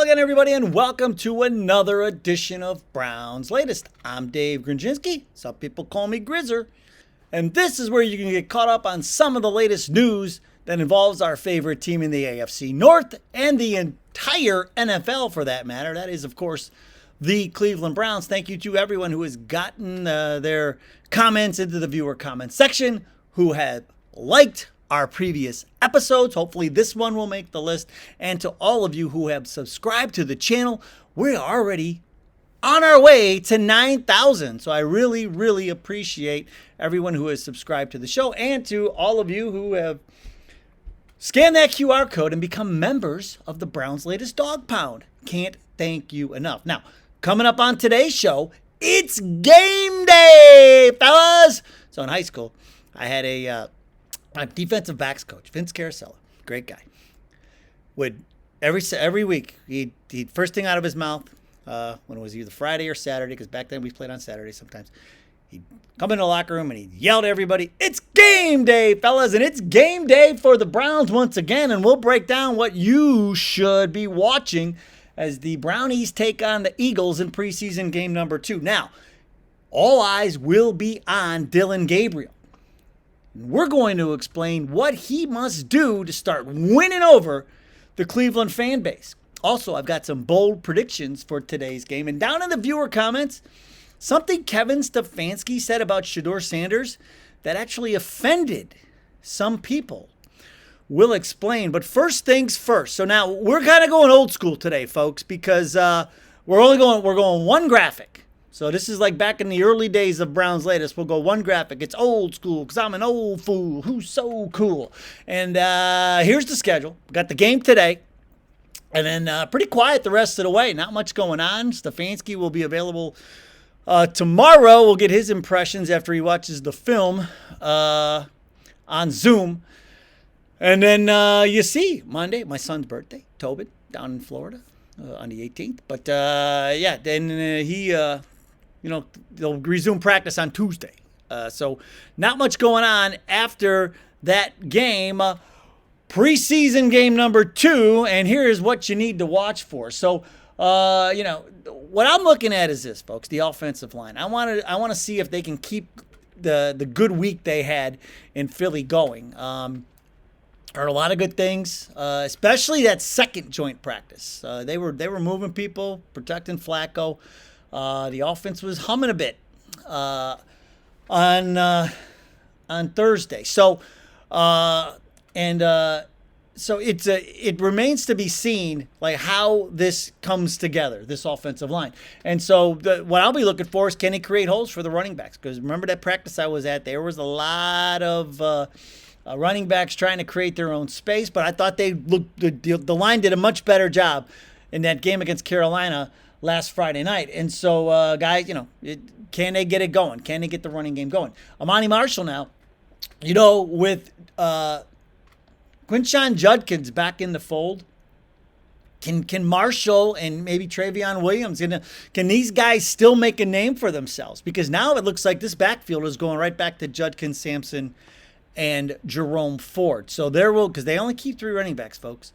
again, everybody, and welcome to another edition of Browns Latest. I'm Dave Grendzynski. Some people call me Grizzer. And this is where you can get caught up on some of the latest news that involves our favorite team in the AFC North and the entire NFL, for that matter. That is, of course, the Cleveland Browns. Thank you to everyone who has gotten their comments into the viewer comment section, who have liked our previous episodes. Hopefully this one will make the list. And to all of you who have subscribed to the channel, we're already on our way to 9,000. So I really, really appreciate everyone who has subscribed to the show, and to all of you who have scanned that QR code and become members of the Browns Latest Dog Pound. Can't thank you enough. Now, coming up on today's show, it's game day, fellas. So in high school, I had my defensive backs coach, Vince Carosella, great guy, would every week, he'd first thing out of his mouth, when it was either Friday or Saturday, because back then we played on Saturday sometimes, he'd come into the locker room and he'd yell to everybody, "It's game day, fellas," and it's game day for the Browns once again, and we'll break down what you should be watching as the Brownies take on the Eagles in preseason game number 2. Now, all eyes will be on Dillon Gabriel. We're going to explain what he must do to start winning over the Cleveland fan base. Also, I've got some bold predictions for today's game. And down in the viewer comments, something Kevin Stefanski said about Shedeur Sanders that actually offended some people. We'll explain. But first things first. So now we're kind of going old school today, folks, because we're going one graphic. So this is like back in the early days of Browns Latest. We'll go one graphic. It's old school because I'm an old fool who's so cool. And here's the schedule. We got the game today. And then pretty quiet the rest of the way. Not much going on. Stefanski will be available tomorrow. We'll get his impressions after he watches the film on Zoom. And then you see, Monday, my son's birthday, Tobin, down in Florida on the 18th. But yeah, then they'll resume practice on Tuesday. So not much going on after that game. Preseason game number 2, and here is what you need to watch for. So, what I'm looking at is this, folks, the offensive line. I want to see if they can keep the good week they had in Philly going. Heard a lot of good things, especially that second joint practice. They were moving people, protecting Flacco. The offense was humming a bit on Thursday. So it remains to be seen like how this comes together, this offensive line. And so what I'll be looking for is, can he create holes for the running backs? Because remember that practice I was at, there was a lot of running backs trying to create their own space, but I thought the line did a much better job in that game against Carolina last Friday night. And so, guys, can they get it going? Can they get the running game going? Amani Marshall now, with Quinshon Judkins back in the fold, can Marshall and maybe Travion Williams, can these guys still make a name for themselves? Because now it looks like this backfield is going right back to Judkins, Sampson, and Jerome Ford. So because they only keep 3 running backs, folks.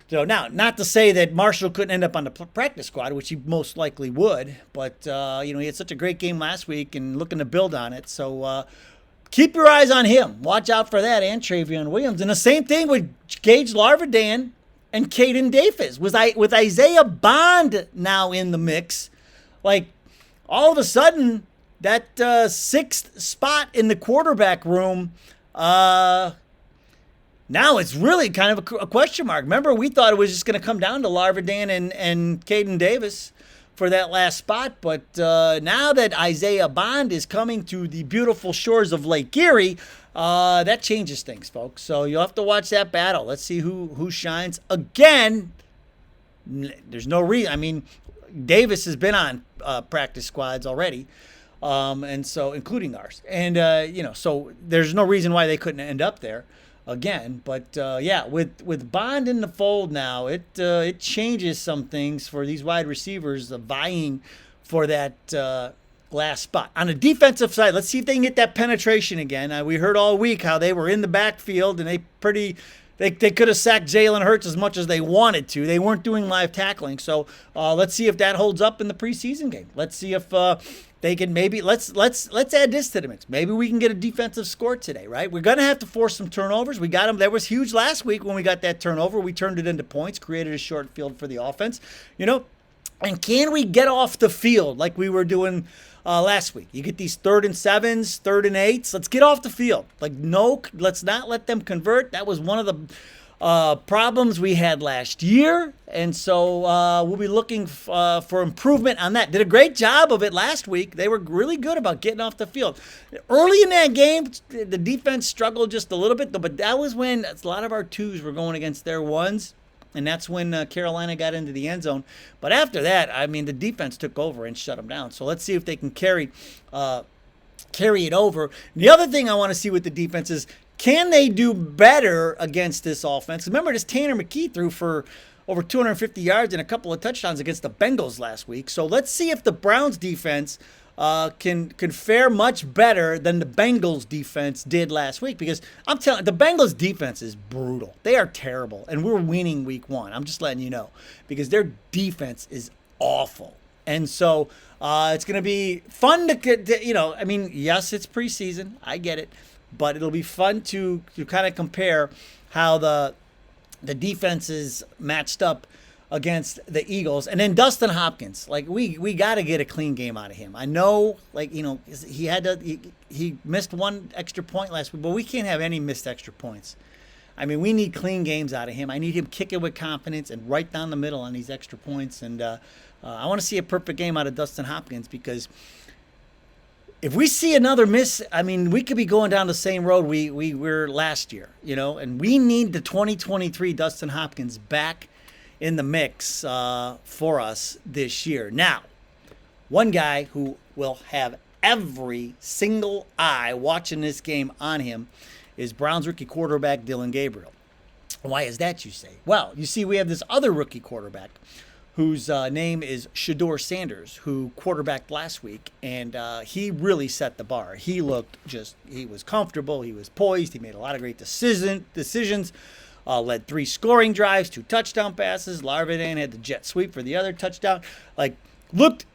So now, not to say that Marshall couldn't end up on the practice squad, which he most likely would, but he had such a great game last week and looking to build on it. So keep your eyes on him. Watch out for that, and Travion Williams. And the same thing with Gage Larvadan and Caden Davis. With Isaiah Bond now in the mix, like all of a sudden that 6th spot in the quarterback room, now it's really kind of a question mark. Remember, we thought it was just going to come down to Larvadan and Caden Davis for that last spot. But now that Isaiah Bond is coming to the beautiful shores of Lake Erie, that changes things, folks. So you'll have to watch that battle. Let's see who shines. Again, there's no reason. I mean, Davis has been on practice squads already. And so, including ours. And, so there's no reason why they couldn't end up there again. But, with Bond in the fold now, it changes some things for these wide receivers vying for that last spot. On the defensive side, let's see if they can get that penetration again. We heard all week how they were in the backfield and they pretty They could have sacked Jalen Hurts as much as they wanted to. They weren't doing live tackling. So let's see if that holds up in the preseason game. Let's see if they can maybe let's add this to the mix. Maybe we can get a defensive score today, right? We're gonna have to force some turnovers. We got them. That was huge last week when we got that turnover. We turned it into points, created a short field for the offense. And can we get off the field like we were doing last week? You get these 3rd and 7s, 3rd and 8s. Let's get off the field. Let's not let them convert. That was one of the problems we had last year. And so we'll be looking for improvement on that. Did a great job of it last week. They were really good about getting off the field. Early in that game, the defense struggled just a little bit, but that was when a lot of our 2s were going against their 1s. And that's when Carolina got into the end zone. But after that, the defense took over and shut them down. So let's see if they can carry it over. The other thing I want to see with the defense is, can they do better against this offense? Remember, this Tanner McKee threw for over 250 yards and a couple of touchdowns against the Bengals last week. So let's see if the Browns defense can fare much better than the Bengals defense did last week, because I'm telling you, the Bengals defense is brutal. They are terrible, and we're winning week 1. I'm just letting you know, because their defense is awful. And so it's going to be fun to yes, it's preseason. I get it. But it'll be fun to kind of compare how the defenses matched up against the Eagles. And then Dustin Hopkins, we got to get a clean game out of him. I know, he missed one extra point last week, but we can't have any missed extra points. We need clean games out of him. I need him kicking with confidence and right down the middle on these extra points. And I want to see a perfect game out of Dustin Hopkins, because if we see another miss, we could be going down the same road we were last year, and we need the 2023 Dustin Hopkins back in the mix for us this year. Now, one guy who will have every single eye watching this game on him is Browns rookie quarterback Dillon Gabriel. Why is that, you say? Well, you see, we have this other rookie quarterback whose name is Shedeur Sanders, who quarterbacked last week, and he really set the bar. He was comfortable, he was poised, he made a lot of great decisions, led 3 scoring drives, 2 touchdown passes. Larvin had the jet sweep for the other touchdown. Looked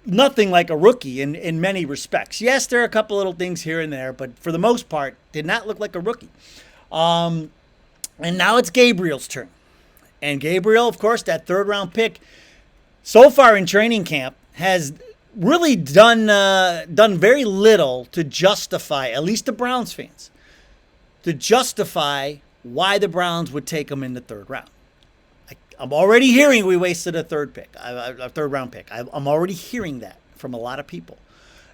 nothing like a rookie in many respects. Yes, there are a couple little things here and there, but for the most part, did not look like a rookie. And now it's Gabriel's turn. And Gabriel, of course, that 3rd-round pick, so far in training camp, has really done very little to justify, at least the Browns fans, to justify why the Browns would take him in the 3rd round. I'm already hearing we wasted a 3rd-round pick. I'm already hearing that from a lot of people.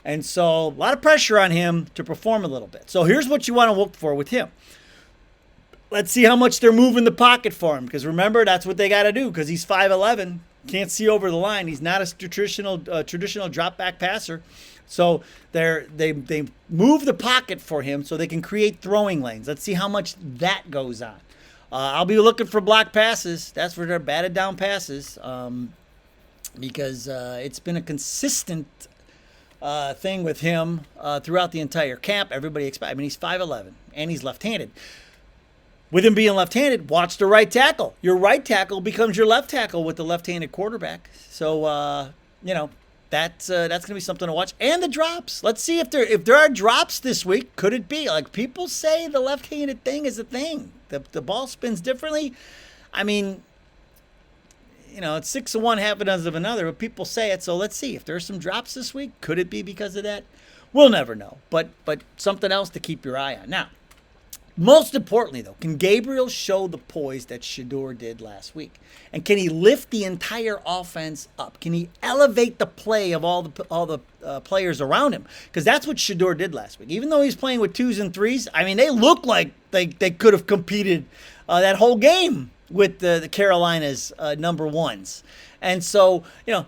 And so a lot of pressure on him to perform a little bit. So here's what you want to look for with him. Let's see how much they're moving the pocket for him, because remember, that's what they got to do, because he's 5'11", can't see over the line. He's not a traditional drop back passer. So they move the pocket for him so they can create throwing lanes. Let's see how much that goes on. I'll be looking for block passes. That's for their batted down passes, because it's been a consistent thing with him throughout the entire camp. Everybody expects. He's 5'11", and he's left-handed. With him being left-handed, watch the right tackle. Your right tackle becomes your left tackle with the left-handed quarterback. So, that's going to be something to watch. And the drops. Let's see if there are drops this week. Could it be? People say the left-handed thing is a thing. The ball spins differently. It's 6 of one, half a dozen of another, but people say it. So let's see if there's some drops this week. Could it be because of that? We'll never know. But something else to keep your eye on. Now, most importantly, though, can Gabriel show the poise that Shedeur did last week? And can he lift the entire offense up? Can he elevate the play of all the players around him? Because that's what Shedeur did last week. Even though he's playing with 2s and 3s, they look like they could have competed that whole game with the Carolina's number 1s. And so,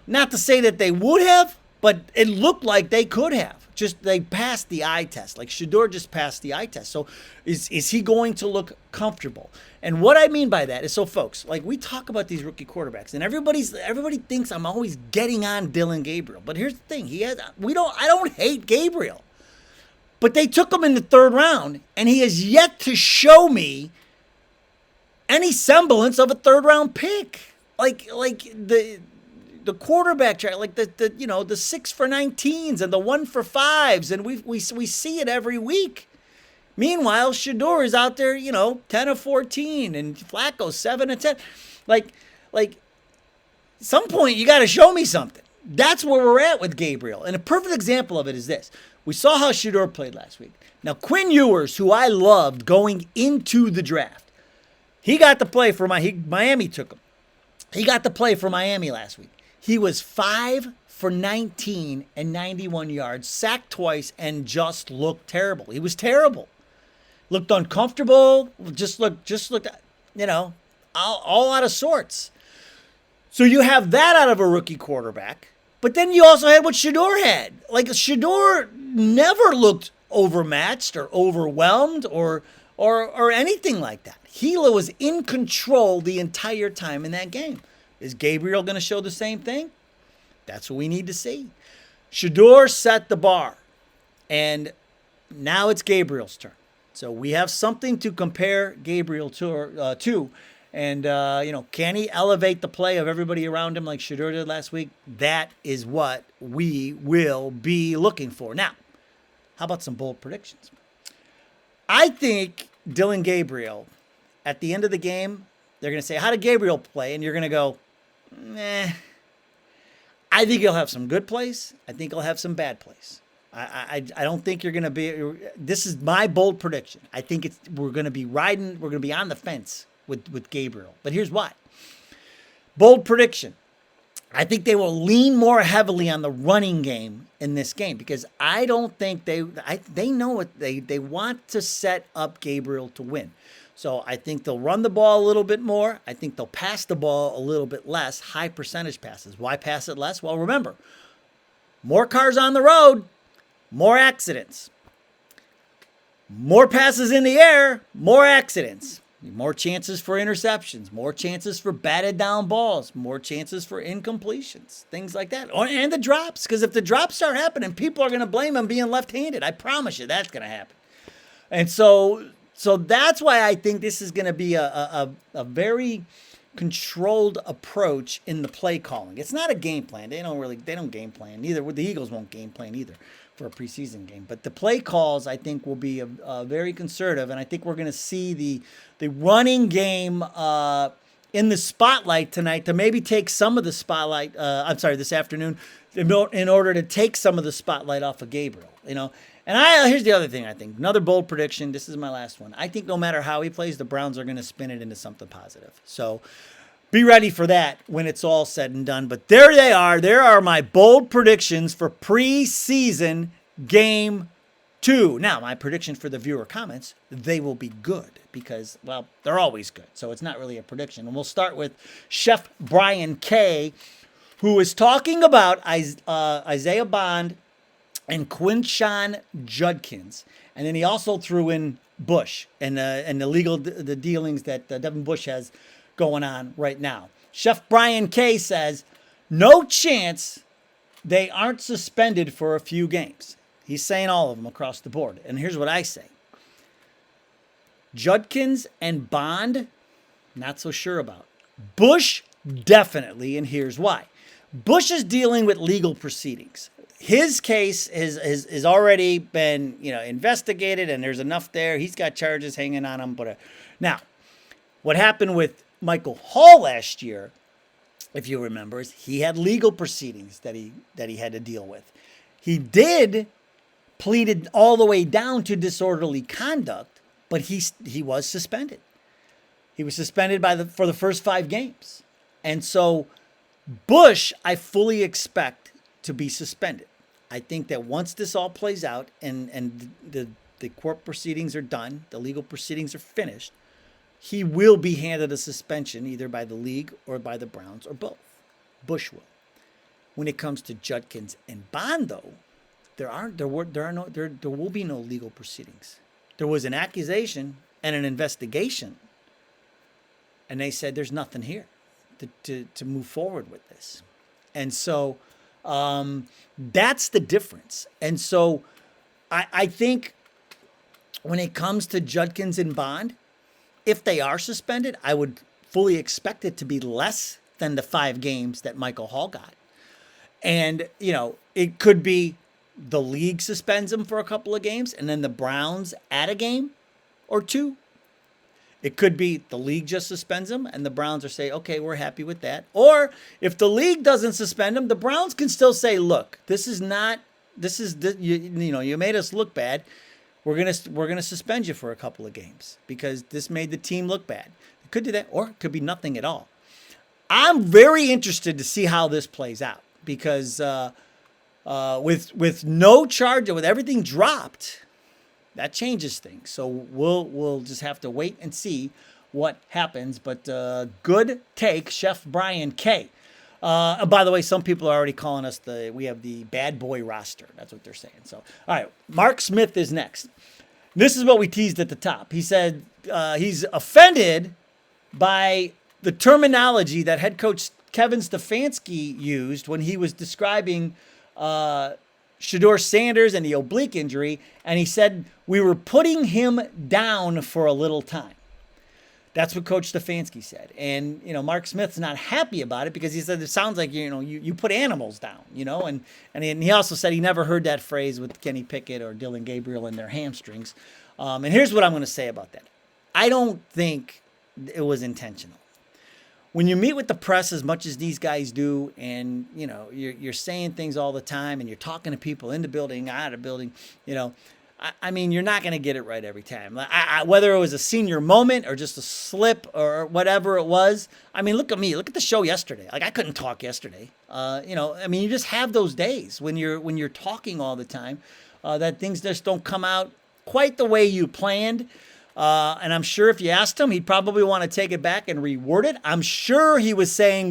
not to say that they would have, but it looked like they could have. They passed the eye test. Shedeur just passed the eye test. So is he going to look comfortable? And what I mean by that is, so folks, we talk about these rookie quarterbacks, and everybody thinks I'm always getting on Dillon Gabriel. But here's the thing: I don't hate Gabriel, but they took him in the 3rd round, and he has yet to show me any semblance of a third round pick. Like the quarterback track, like the 6 for 19s and the 1 for 5s, and we see it every week. Meanwhile, Shedeur is out there, 10 of 14, and Flacco 7 of 10. Like some point you got to show me something. That's where we're at with Gabriel. And a perfect example of it is this. We saw how Shedeur played last week. Now, Quinn Ewers, who I loved going into the draft, he got to play for Miami took him. He got to play for Miami last week. He was 5 for 19 and 91 yards, sacked twice, and just looked terrible. He was terrible. Looked uncomfortable, just looked, all out of sorts. So you have that out of a rookie quarterback, but then you also had what Shedeur had. Like, Shedeur never looked overmatched or overwhelmed or anything like that. He was in control the entire time in that game. Is Gabriel going to show the same thing? That's what we need to see. Shedeur set the bar, and now it's Gabriel's turn. So we have something to compare Gabriel to. And, can he elevate the play of everybody around him like Shedeur did last week? That is what we will be looking for. Now, how about some bold predictions? I think Dillon Gabriel, at the end of the game, they're going to say, how did Gabriel play? And you're going to go, I think he'll have some good plays. I think he'll have some bad plays. I don't think you're going to be, this is my bold prediction. I think we're going to be on the fence with Gabriel. But here's why. Bold prediction. I think they will lean more heavily on the running game in this game because I don't think they know what they want to set up Gabriel to win. So I think they'll run the ball a little bit more. I think they'll pass the ball a little bit less, high percentage passes. Why pass it less? Well, remember, more cars on the road, more accidents. More passes in the air, more accidents. More chances for interceptions, more chances for batted down balls, more chances for incompletions, things like that. And the drops, because if the drops start happening, people are going to blame him being left-handed. I promise you that's going to happen. And so that's why I think this is going to be a very controlled approach in the play calling. It's not a game plan. They don't game plan. Neither the Eagles won't game plan either for a preseason game. But the play calls, I think, will be very conservative, and I think we're going to see the running game in the spotlight tonight to maybe take some of the spotlight. This afternoon, in order to take some of the spotlight off of Gabriel. And here's the other thing. I think another bold prediction. This is my last one. I think no matter how he plays, the Browns are going to spin it into something positive. So be ready for that when it's all said and done. But there they are. There are my bold predictions for preseason game 2. Now, my prediction for the viewer comments, they will be good because, well, they're always good. So it's not really a prediction. And we'll start with Chef Brian K., who is talking about Isaiah Bond and Quinshon Judkins. And then he also threw in Bush and the dealings that Devin Bush has going on right now. Chef Brian K. says, no chance they aren't suspended for a few games. He's saying all of them across the board. And here's what I say. Judkins and Bond, not so sure about. Bush, definitely, and here's why. Bush is dealing with legal proceedings. His case has already been, investigated, and there's enough there. He's got charges hanging on him. But now, what happened with Michael Hall last year, if you remember, is he had legal proceedings that he had to deal with. He pleaded all the way down to disorderly conduct, but he was suspended. He was suspended for the first 5 games. And so Bush, I fully expect to be suspended. I think that once this all plays out and the court proceedings are done, the legal proceedings are finished, he will be handed a suspension either by the league or by the Browns or both. Bush will. When it comes to Judkins and Bond, though, there will be no legal proceedings. There was an accusation and an investigation, and they said there's nothing here to move forward with this. And so that's the difference. And so I think when it comes to Judkins and Bond, if they are suspended, I would fully expect it to be less than the 5 games that Michael Hall got. And, it could be the league suspends him for a couple of games and then the Browns add a game or 2. It could be the league just suspends him and the Browns are saying, okay, we're happy with that. Or if the league doesn't suspend him, the Browns can still say, look, you made us look bad. We're gonna suspend you for a couple of games because this made the team look bad. It could do that, or it could be nothing at all. I'm very interested to see how this plays out because with no charge, with everything dropped, that changes things. So we'll just have to wait and see what happens. But good take, Chef Brian K. By the way, some people are already calling us we have the bad boy roster. That's what they're saying. So, all right, Mark Smith is next. This is what we teased at the top. He said he's offended by the terminology that head coach Kevin Stefanski used when he was describing Shedeur Sanders and the oblique injury, and he said we were putting him down for a little time. That's what Coach Stefanski said. And, Mark Smith's not happy about it because he said it sounds like, you put animals down, and he also said he never heard that phrase with Kenny Pickett or Dylan Gabriel and their hamstrings. And here's what I'm going to say about that. I don't think it was intentional. When you meet with the press as much as these guys do, and, you're saying things all the time and you're talking to people in the building, out of the building, you're not going to get it right every time. Whether it was a senior moment or just a slip or whatever it was. Look at me. Look at the show yesterday. I couldn't talk yesterday. You just have those days when you're talking all the time that things just don't come out quite the way you planned. And I'm sure if you asked him, he'd probably want to take it back and reword it. I'm sure he was saying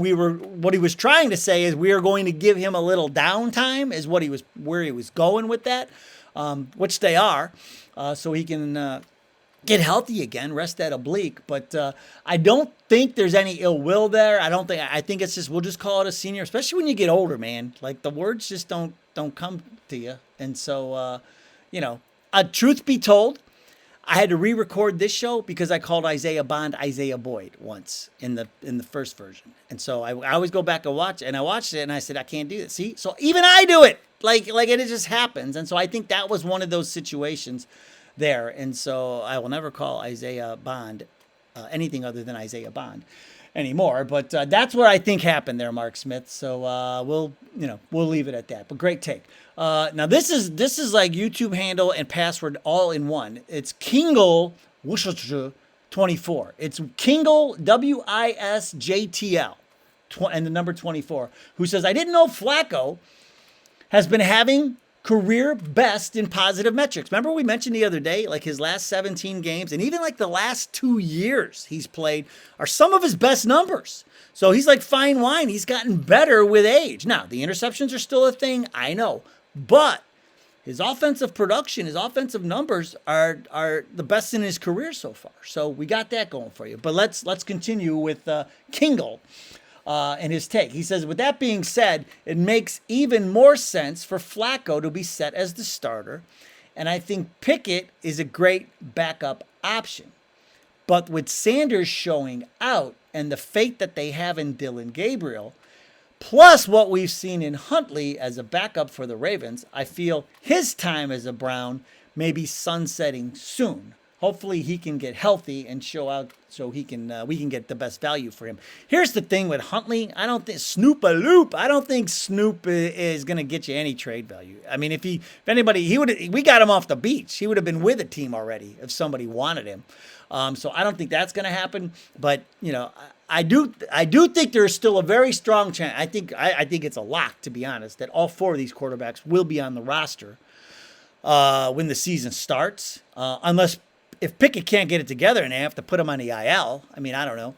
what he was trying to say is we are going to give him a little downtime is where he was going with that. Which they are, so he can get healthy again, rest that oblique. But I don't think there's any ill will there. I think it's just, we'll just call it a senior, especially when you get older, man. Like the words just don't come to you. And so, truth be told, I had to re-record this show because I called Isaiah Bond Isaiah Boyd once in the first version. And so I always go back and watch it, and I watched it and I said, I can't do this. See? So even I do it. Like it just happens. And so I think that was one of those situations there. And so I will never call Isaiah Bond anything other than Isaiah Bond anymore. But that's what I think happened there, Mark Smith. So we'll leave it at that. But great take. Now this is like YouTube handle and password all in one. It's Kingle 24. It's Kingle WISJTL and the number 24, who says, I didn't know Flacco has been having career best in positive metrics. Remember we mentioned the other day, like his last 17 games and even like the last 2 years he's played are some of his best numbers. So he's like fine wine. He's gotten better with age. Now, the interceptions are still a thing, I know. But his offensive production, his offensive numbers are the best in his career so far. So we got that going for you. But let's continue with Kingle. And his take. He says, with that being said, it makes even more sense for Flacco to be set as the starter. And I think Pickett is a great backup option. But with Sanders showing out and the faith that they have in Dylan Gabriel, plus what we've seen in Huntley as a backup for the Ravens, I feel his time as a Brown may be sunsetting soon. Hopefully he can get healthy and show out so we can get the best value for him. Here's the thing with Huntley. I don't think Snoop is going to get you any trade value. If anybody, we got him off the beach. He would have been with a team already if somebody wanted him. So I don't think that's going to happen. But, I do think there's still a very strong chance. I think it's a lock, to be honest, that all 4 of these quarterbacks will be on the roster when the season starts, unless if Pickett can't get it together and they have to put him on the IL, I don't know.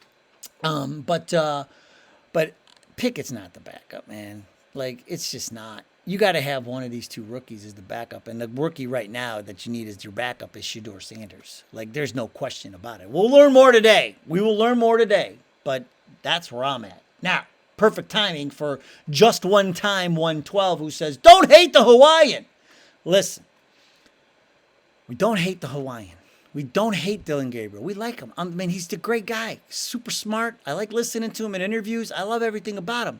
But Pickett's not the backup, man. Like, it's just not. You got to have one of these 2 rookies as the backup. And the rookie right now that you need as your backup is Shedeur Sanders. Like, there's no question about it. We'll learn more today. We will learn more today. But that's where I'm at. Now, perfect timing for Just One Time 112, who says, don't hate the Hawaiian. Listen, we don't hate the Hawaiian. We don't hate Dylan Gabriel. We like him. I mean, he's a great guy. Super smart. I like listening to him in interviews. I love everything about him.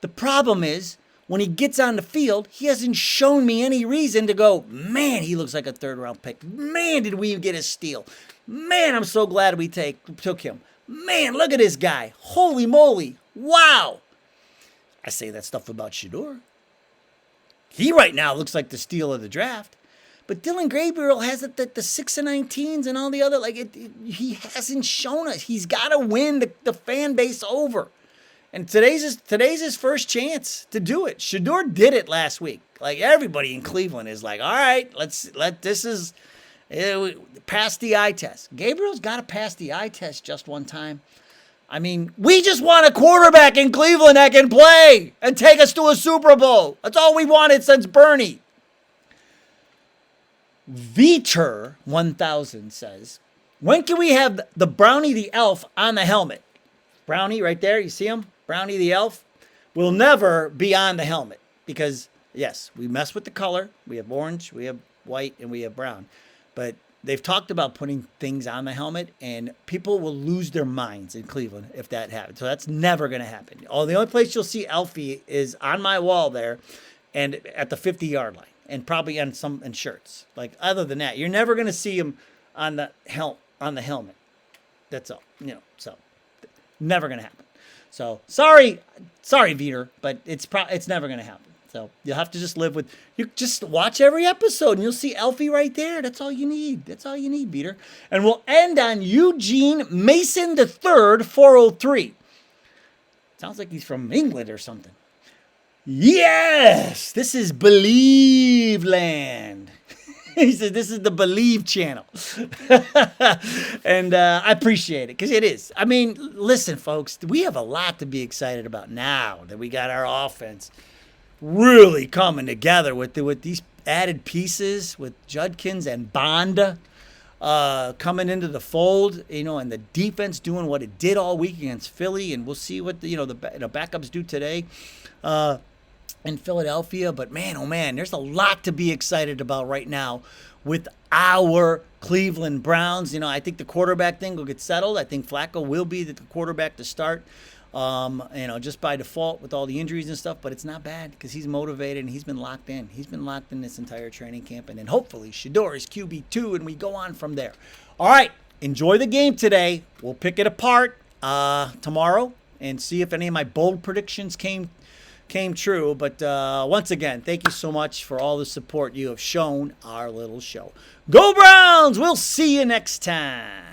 The problem is, when he gets on the field, he hasn't shown me any reason to go, man, he looks like a third-round pick. Man, did we get a steal. Man, I'm so glad we took him. Man, look at this guy. Holy moly. Wow. I say that stuff about Shedeur. He right now looks like the steal of the draft. But Dylan Gabriel has the 6 and 19s and all the other, he hasn't shown us. He's got to win the fan base over. And today's his first chance to do it. Shedeur did it last week. Like, everybody in Cleveland is like, all right, pass the eye test. Gabriel's got to pass the eye test just one time. I mean, we just want a quarterback in Cleveland that can play and take us to a Super Bowl. That's all we wanted since Bernie. Veter 1000 says, when can we have the Brownie the Elf on the helmet? Brownie right there, you see him? Brownie the Elf will never be on the helmet because, yes, we mess with the color. We have orange, we have white, and we have brown. But they've talked about putting things on the helmet, and people will lose their minds in Cleveland if that happens. So that's never going to happen. The only place you'll see Elfie is on my wall there and at the 50-yard line. And probably on some shirts. Like, other than that, you're never going to see him on the helmet. That's all. So never going to happen. So sorry, Veter, but it's never going to happen. So you'll have to just live with. You just watch every episode, and you'll see Elfie right there. That's all you need. That's all you need, Veter. And we'll end on Eugene Mason III, 403. Sounds like he's from England or something. Yes, this is Believe Land. He said this is the Believe channel. And I appreciate it because it is. I mean, listen, folks, we have a lot to be excited about now that we got our offense really coming together with these added pieces with Judkins and Bond coming into the fold, and the defense doing what it did all week against Philly. And we'll see what the backups do today. In Philadelphia, but man, oh man, there's a lot to be excited about right now with our Cleveland Browns. I think the quarterback thing will get settled. I think Flacco will be the quarterback to start, just by default with all the injuries and stuff, but it's not bad because he's motivated and he's been locked in. He's been locked in this entire training camp, and then hopefully Shedeur is QB2 and we go on from there. All right, enjoy the game today. We'll pick it apart tomorrow and see if any of my bold predictions came true. But once again, thank you so much for all the support you have shown our little show. Go Browns! We'll see you next time.